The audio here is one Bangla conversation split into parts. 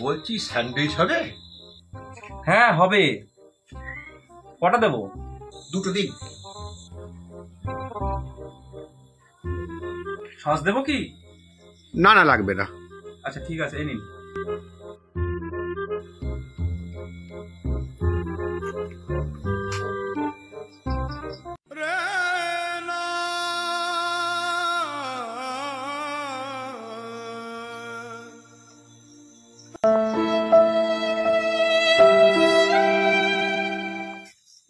বলছি স্যান্ডউইচ হবে? হ্যাঁ হবে। কটা দেবো? দুটো দিন। সস দেবো কি? না না, লাগবে না। আচ্ছা ঠিক আছে, এই নিন।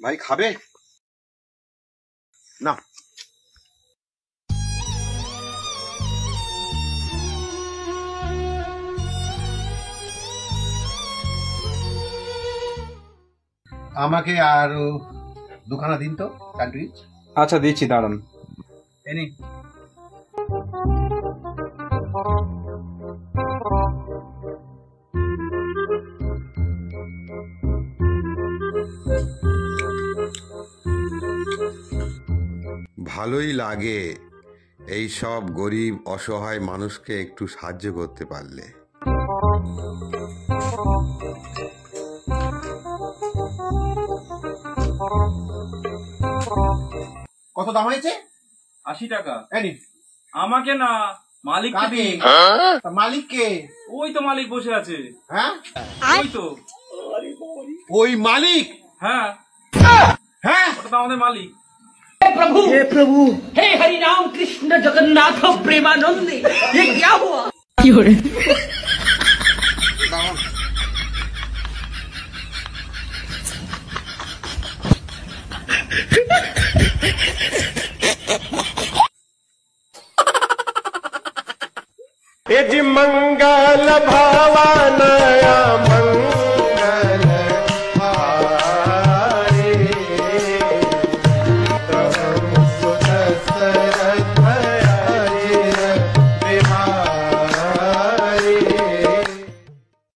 ভাই খাবে না? আমাকে আরো দুখানা দিন তো স্যান্ডউইচ। আচ্ছা দিচ্ছি, দাঁড়ান। এই নিন। ভালোই লাগে এই সব গরিব অসহায় মানুষকে একটু সাহায্য করতে পারলে। কত দাম হয়েছে? 80 টাকা। এই নিন। আমাকে না, মালিককে দিন। তা মালিক কে? ওই তো মালিক বসে আছে। হ্যাঁ, ওই তো। ওই মালিক? হ্যাঁ হ্যাঁ, ওটা তো আমাদের মালিক। हे प्रभु हे हरि राम कृष्ण जगन्नाथ प्रेमानंदी ये क्या हुआ? यजि मंगल भावानया मंगल